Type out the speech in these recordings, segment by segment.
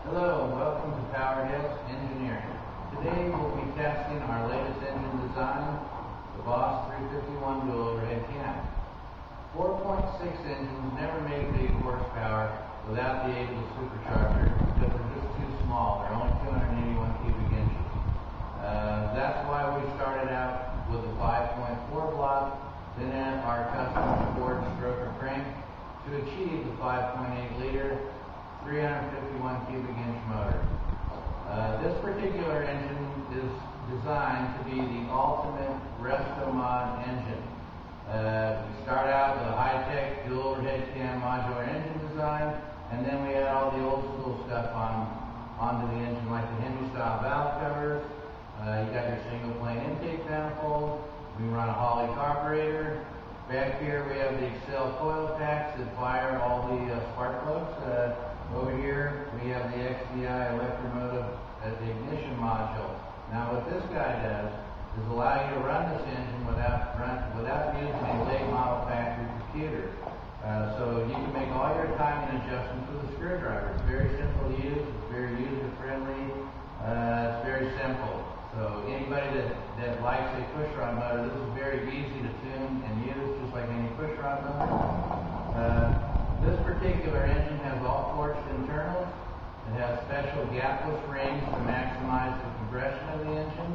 Hello and welcome to Powerheads Engineering. Today we'll be testing our latest engine design, the DOHC 351 dual overhead cam. 4.6 engines never made big horsepower without the aid of a supercharger because they're just too small. They're only 281 cubic inches. That's why we started out with a 5.4 block, then add our custom Ford stroker crank to achieve the 5.8 liter 351 cubic inch motor. This particular engine is designed to be the ultimate resto mod engine. We start out with a high-tech dual overhead cam modular engine design, and then we add all the old school stuff onto the engine, like the Henry style valve covers. You got your single plane intake manifold. We run a Holley carburetor. Back here we have the Excel coil packs that fire all the spark plugs. Over here we have the XDI electromotive ignition module. Now what this guy does is allow you to run this engine without using a late model factory computer. So you can make all your timing adjustments with a screwdriver. It's very simple to use. It's very user friendly. It's very simple. So anybody that likes a pushrod motor, this is very easy to tune and use, just like any pushrod motor. This particular engine has all forged internals. It has special gapless rings to maximize the compression of the engine.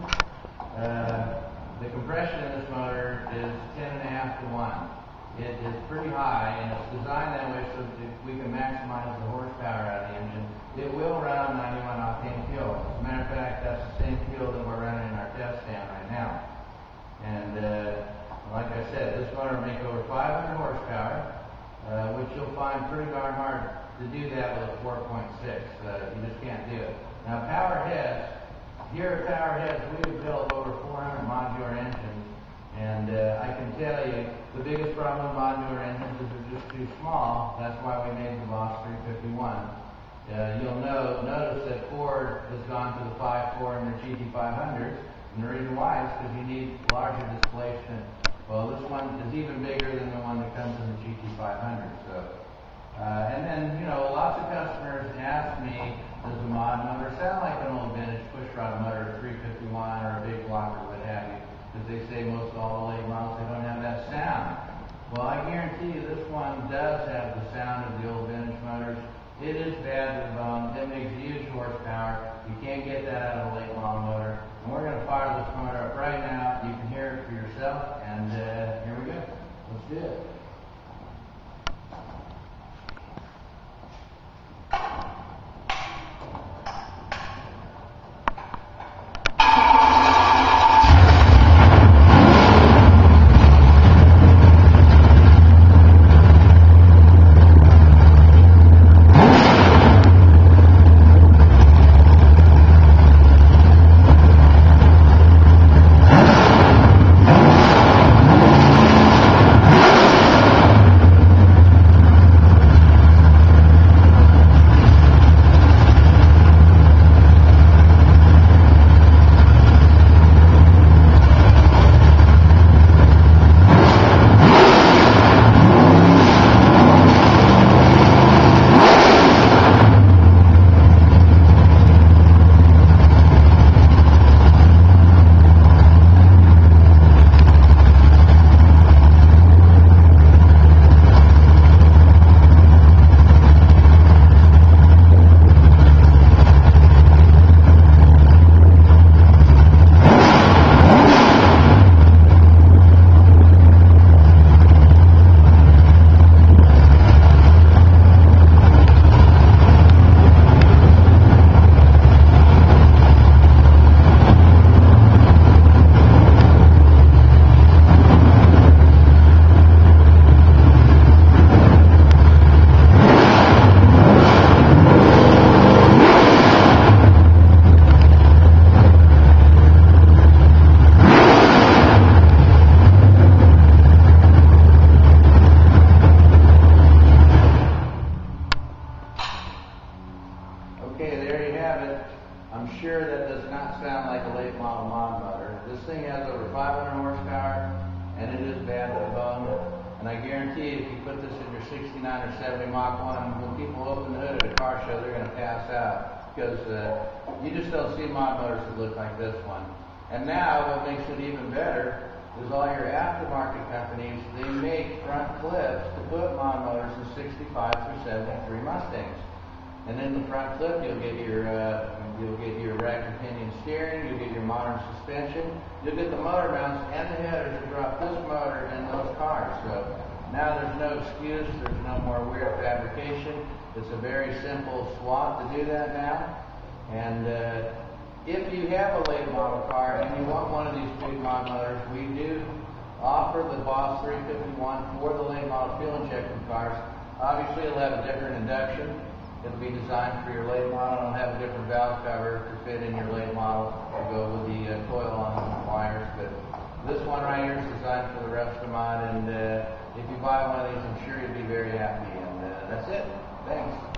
The compression in this motor is 10.5 to 1. It is pretty high, and it's designed that way so that we can maximize the horsepower out of the engine. It will run 91 octane fuel. As a matter of fact, that's the same fuel that we're running in our test stand right now. And like I said, this motor will make over 500 horsepower. Which you'll find pretty darn hard to do that with a 4.6. You just can't do it. Now, here at Powerheads, we've built over 400 modular engines, and I can tell you the biggest problem with modular engines is they're just too small. That's why we made the DOHC 351. You'll notice that Ford has gone to the 5.4 in their GT500s, and the reason why is because you need larger displacement. Well, this one is even bigger than the one that comes in the GT500. So, and then, lots of customers ask me, does the mod motor sound like an old vintage pushrod motor, 351 or a big block or what have you? Because they say most all the late models, they don't have that sound. Well, I guarantee you this one does have the sound of the old vintage motors. It is bad to the bone. It makes huge horsepower. You can't get that out of a late model motor. And we're going to fire this motor up right now. You can hear it for yourself. And here we go. Let's do it. Okay, there you have it. I'm sure that does not sound like a late model mod motor. This thing has over 500 horsepower, and it is bad to the bone. And I guarantee if you put this in your 69 or 70 Mach 1, when people open the hood at a car show, they're going to pass out. because you just don't see mod motors that look like this one. And now what makes it even better is all your aftermarket companies, they make front clips to put mod motors in 65 through 73 Mustangs. And in the front clip, you'll get your rack and pinion steering, you'll get your modern suspension, you'll get the motor mounts and the headers to drop this motor in those cars. So now there's no excuse, there's no more weird fabrication. It's a very simple swap to do that now. And if you have a late model car and you want one of these big mod motors, we do offer the Boss 351 for the late model fuel injection cars. Obviously, it'll have a different induction. It'll be designed for your late model. It'll have a different valve cover to fit in your late model to go with the coil on the wires. But this one right here is designed for the Resta mod, and if you buy one of these, I'm sure you'll be very happy. And that's it. Thanks.